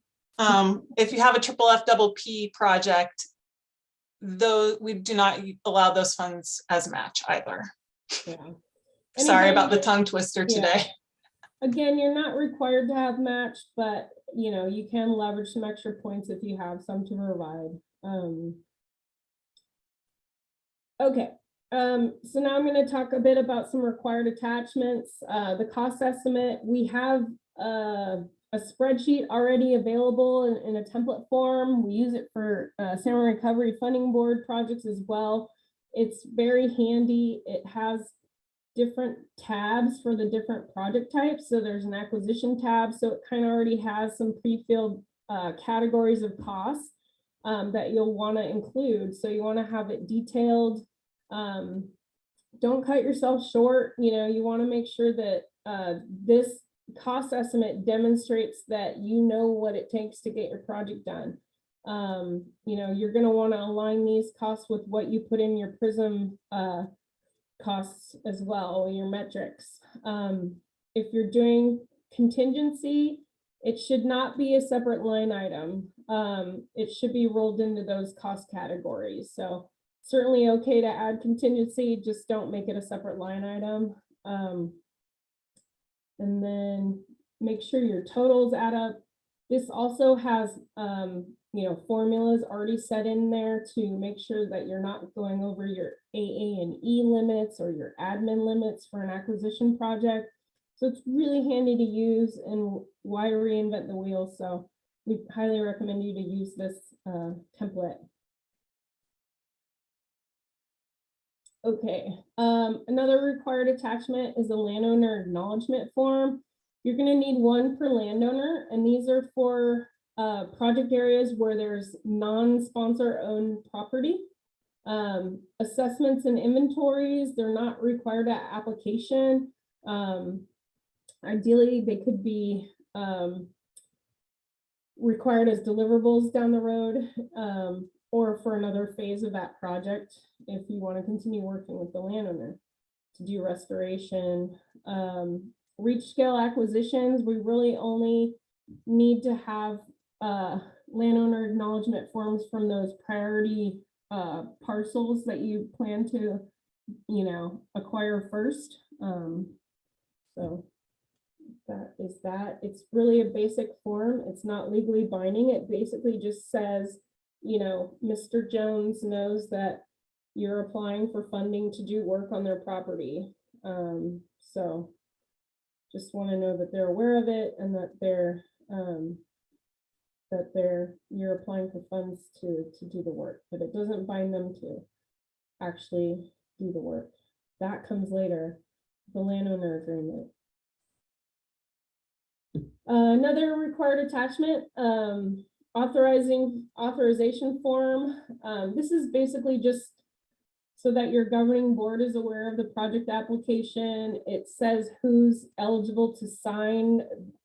If you have a triple F double P project, though we do not allow those funds as match either. Yeah. Sorry about the tongue twister today. Again, you're not required to have match, but you can leverage some extra points if you have some to provide. Okay. So now I'm going to talk a bit about some required attachments. The cost estimate, we have a spreadsheet already available in a template form. We use it for Salmon Recovery Funding Board projects as well. It's very handy. It has different tabs for the different project types. So there's an acquisition tab. So it kind of already has some pre-filled categories of costs that you'll want to include. So you want to have it detailed. Don't cut yourself short. You want to make sure that this cost estimate demonstrates that what it takes to get your project done. You're going to want to align these costs with what you put in your Prism costs as well, your metrics. If you're doing contingency, it should not be a separate line item. It should be rolled into those cost categories. So certainly okay to add contingency, just don't make it a separate line item. And then make sure your totals add up. This also has formulas already set in there to make sure that you're not going over your AA and E limits or your admin limits for an acquisition project. So it's really handy to use, and why reinvent the wheel? So we highly recommend you to use this template. Okay, another required attachment is a landowner acknowledgement form. You're going to need one per landowner, and these are for project areas where there's non-sponsor owned property. Assessments and inventories, they're not required at application. Ideally, they could be required as deliverables down the road, or for another phase of that project if you want to continue working with the landowner to do restoration. reach scale acquisitions, we really only need to have landowner acknowledgement forms from those priority parcels that you plan to, you know, acquire first. So that is that. It's really a basic form. It's not legally binding. It basically just says, you know, Mr. Jones knows that you're applying for funding to do work on their property. So just want to know that they're aware of it and that you're applying for funds to do the work, but it doesn't bind them to actually do the work. That comes later, the landowner agreement. Another required attachment, authorization form. This is basically just so that your governing board is aware of the project application. It says who's eligible to sign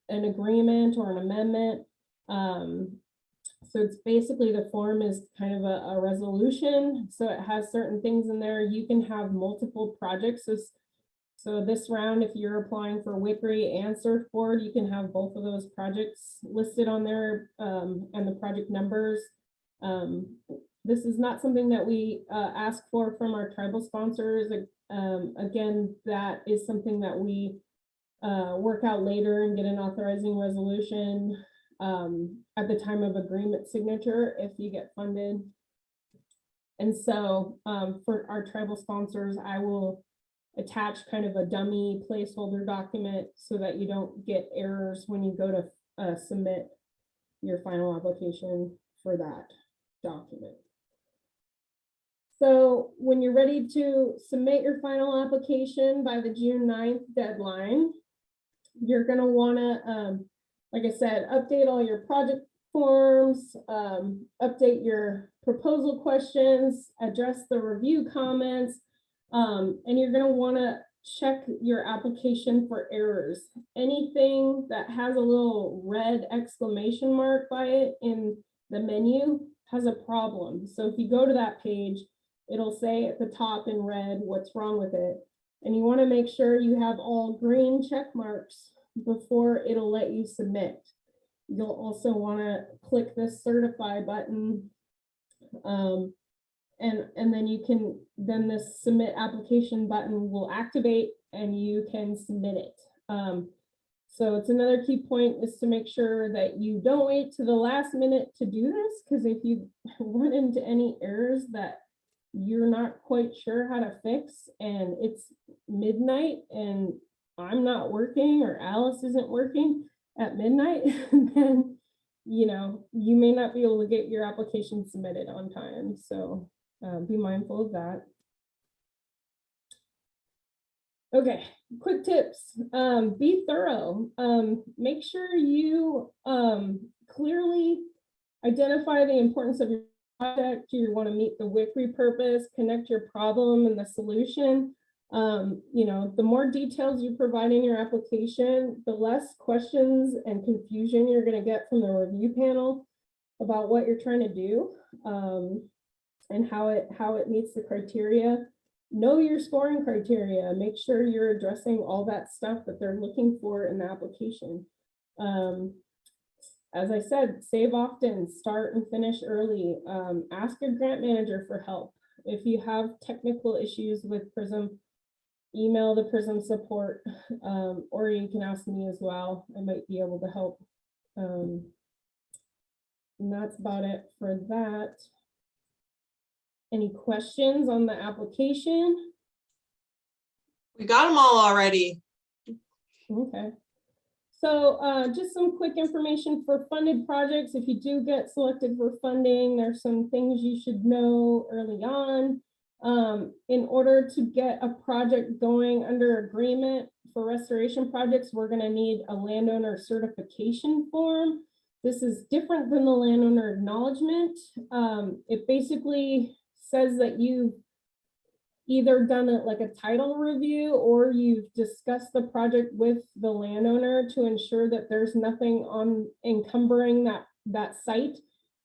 an agreement or an amendment. So it's basically, the form is kind of a resolution. So it has certain things in there. You can have multiple projects. So this round, if you're applying for WCRRI and Surfboard, you can have both of those projects listed on there, and the project numbers. This is not something that we ask for from our tribal sponsors. Again, that is something that we work out later and get an authorizing resolution at the time of agreement signature if you get funded. And so for our tribal sponsors, I will attach kind of a dummy placeholder document so that you don't get errors when you go to submit your final application for that document. So when you're ready to submit your final application by the June 9th deadline, you're going to want to, like I said, update all your project forms, update your proposal questions, address the review comments, and you're going to want to check your application for errors. Anything that has a little red exclamation mark by it in the menu has a problem. So if you go to that page, it'll say at the top in red what's wrong with it. And you want to make sure you have all green check marks before it'll let you submit. You'll also want to click this certify button, and then this submit application button will activate and you can submit it. So it's another key point is to make sure that you don't wait to the last minute to do this, because if you run into any errors that you're not quite sure how to fix and it's midnight and I'm not working or Alice isn't working at midnight, then you know, you may not be able to get your application submitted on time. So be mindful of that. Okay, quick tips. Be thorough. Make sure you clearly identify the importance of your project. You want to meet the WCRRI purpose, connect your problem and the solution. You know, the more details you provide in your application, the less questions and confusion you're going to get from the review panel about what you're trying to do, and how it meets the criteria. Know your scoring criteria. Make sure you're addressing all that stuff that they're looking for in the application. As I said, save often, start and finish early. Ask your grant manager for help. If you have technical issues with Prism, email the Prism support, or you can ask me as well. I might be able to help. And that's about it for that. Any questions on the application? We got them all already. Okay. So just some quick information for funded projects. If you do get selected for funding, there's some things you should know early on. In order to get a project going under agreement for restoration projects, we're going to need a landowner certification form. This is different than the landowner acknowledgement. It basically says that you've either done it like a title review or you've discussed the project with the landowner to ensure that there's nothing on encumbering that site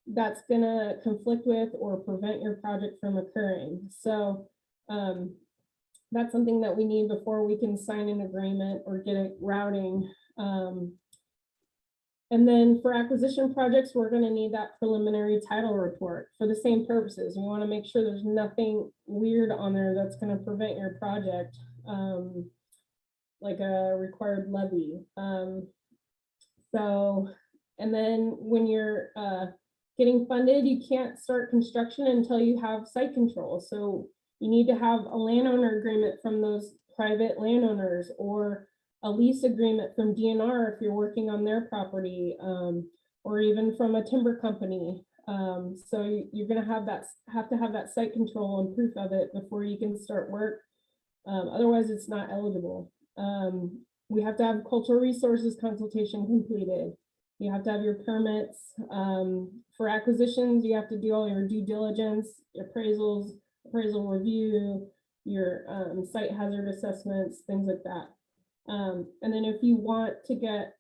that's gonna conflict with or prevent your project from occurring. So that's something that we need before we can sign an agreement or get it routing. And then for acquisition projects, we're going to need that preliminary title report for the same purposes. We want to make sure there's nothing weird on there that's going to prevent your project, like a required levy. And then when you're getting funded, you can't start construction until you have site control. So you need to have a landowner agreement from those private landowners, or a lease agreement from DNR if you're working on their property, or even from a timber company. So you're going to have to have that site control and proof of it before you can start work. Otherwise, it's not eligible. We have to have cultural resources consultation completed. You have to have your permits. For acquisitions, you have to do all your due diligence, your appraisals, appraisal review, your site hazard assessments, things like that. And then if you want to get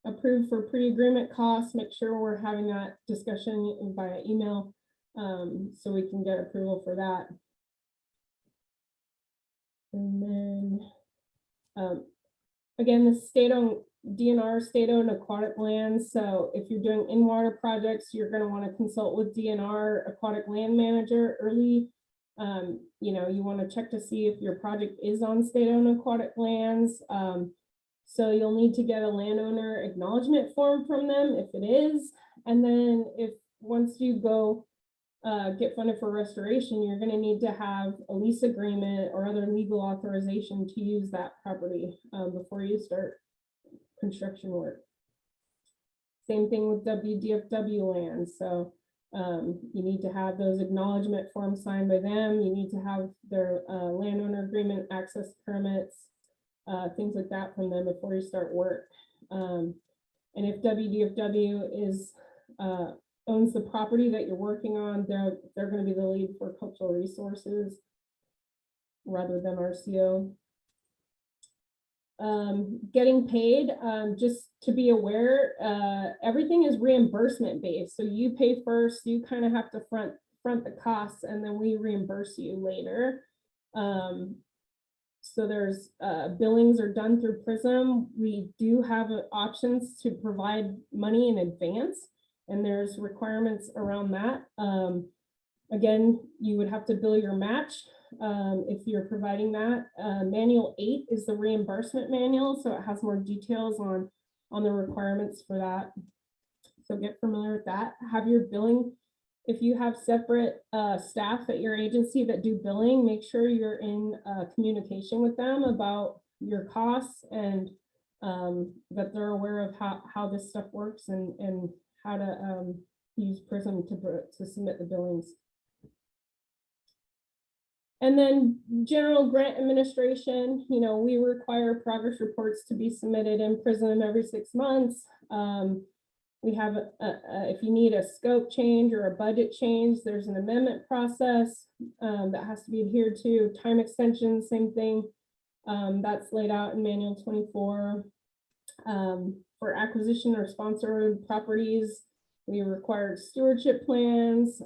approved for pre-agreement costs, make sure we're having that discussion via email, so we can get approval for that. And then again, the state-owned DNR, state-owned aquatic lands. So if you're doing in-water projects, you're going to want to consult with DNR aquatic land manager early. You know, you want to check to see if your project is on state-owned aquatic lands. So you'll need to get a landowner acknowledgement form from them if it is. And then if once you go get funded for restoration, you're going to need to have a lease agreement or other legal authorization to use that property before you start construction work. Same thing with WDFW lands. So you need to have those acknowledgement forms signed by them. You need to have their landowner agreement, access permits, things like that from them before you start work. And if WDFW is owns the property that you're working on, they're going to be the lead for cultural resources rather than RCO. Getting paid, just to be aware, everything is reimbursement based. So you pay first, you kind of have to front the costs, and then we reimburse you later. So there's billings are done through Prism. We do have options to provide money in advance, and there's requirements around that. Again, you would have to bill your match if you're providing that. Manual 8 is the reimbursement manual, so it has more details on the requirements for that. So get familiar with that. Have your billing. If you have separate staff at your agency that do billing, make sure you're in communication with them about your costs, and that they're aware of how this stuff works, and how to use Prism to submit the billings. And then general grant administration, you know, we require progress reports to be submitted in Prism every 6 months. We have, if you need a scope change or a budget change, there's an amendment process that has to be adhered to. Time extension, same thing. That's laid out in Manual 24. For acquisition or sponsored properties, we require stewardship plans.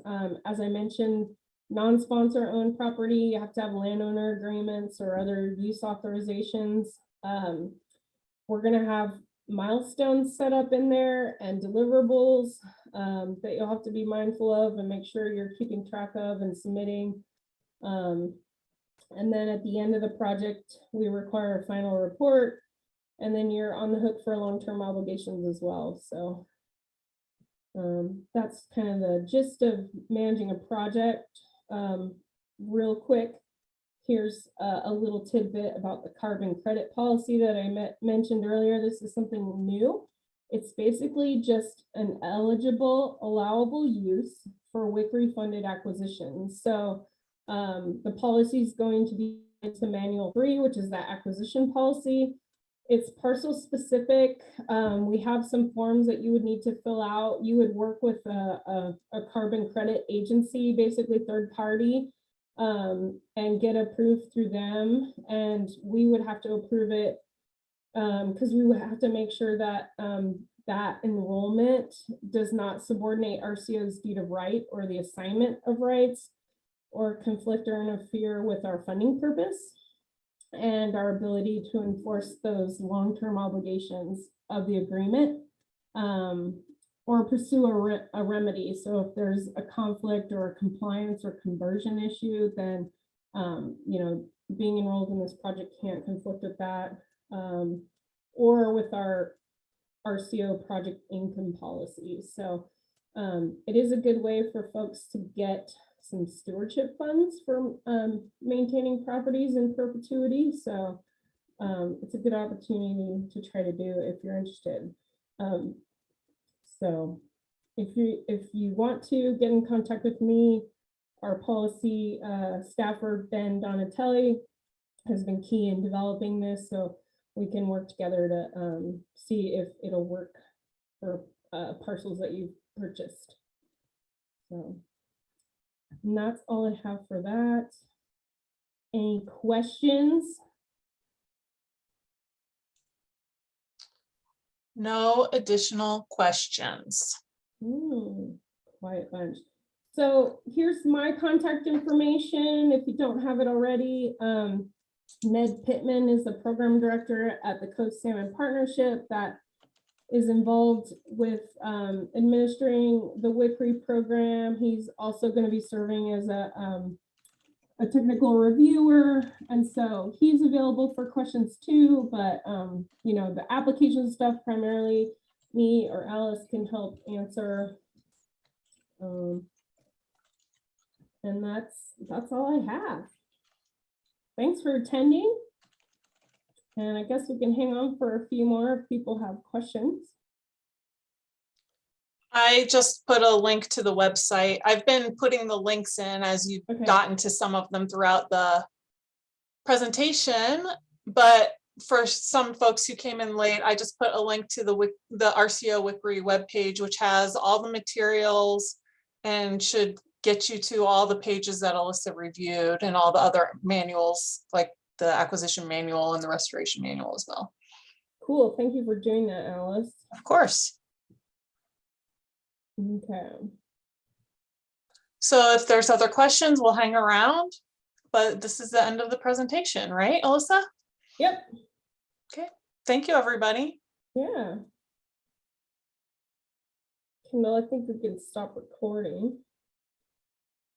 As I mentioned, non-sponsor owned property, you have to have landowner agreements or other use authorizations. We're going to have milestones set up in there and deliverables that you'll have to be mindful of and make sure you're keeping track of and submitting. And then at the end of the project, we require a final report, and then you're on the hook for long-term obligations as well. So that's kind of the gist of managing a project. Real quick, here's a little tidbit about the carbon credit policy that I mentioned earlier. This is something new. It's basically just an eligible, allowable use for WCRRI funded acquisitions. So the policy is going to be into Manual 3, which is that acquisition policy. It's parcel specific. We have some forms that you would need to fill out. You would work with a carbon credit agency, basically third party, and get approved through them. And we would have to approve it because we would have to make sure that that enrollment does not subordinate RCO's deed of right or the assignment of rights. or conflict or interfere with our funding purpose and our ability to enforce those long-term obligations of the agreement, or pursue a remedy. So if there's a conflict or a compliance or conversion issue, then being enrolled in this project can't conflict with that, or with our RCO project income policy. So it is a good way for folks to get some stewardship funds for maintaining properties in perpetuity. So it's a good opportunity to try to do if you're interested. So if you want to get in contact with me, our policy staffer, Ben Donatelli, has been key in developing this, so we can work together to see if it'll work for parcels that you've purchased. So, and that's all I have for that. Any questions? No additional questions. Quiet bunch. So here's my contact information if you don't have it already. Ned Pittman is the program director at the Coast Salmon Partnership that is involved with administering the WCRRI program. He's also going to be serving as a technical reviewer, and so he's available for questions too. But the application stuff primarily me or Alice can help answer. And that's all I have. Thanks for attending. And I guess we can hang on for a few more if people have questions. I just put a link to the website. I've been putting the links in as you've gotten to some of them throughout the presentation, but for some folks who came in late, I just put a link to the RCO WCRRI webpage, which has all the materials and should get you to all the pages that Alyssa reviewed and all the other manuals, like the acquisition manual and the restoration manual as well. Cool. Thank you for doing that, Alice. Of course. Okay. So if there's other questions, we'll hang around, but this is the end of the presentation, right, Alyssa? Yep. Okay. Thank you, everybody. Yeah. Kendall, I think we can stop recording.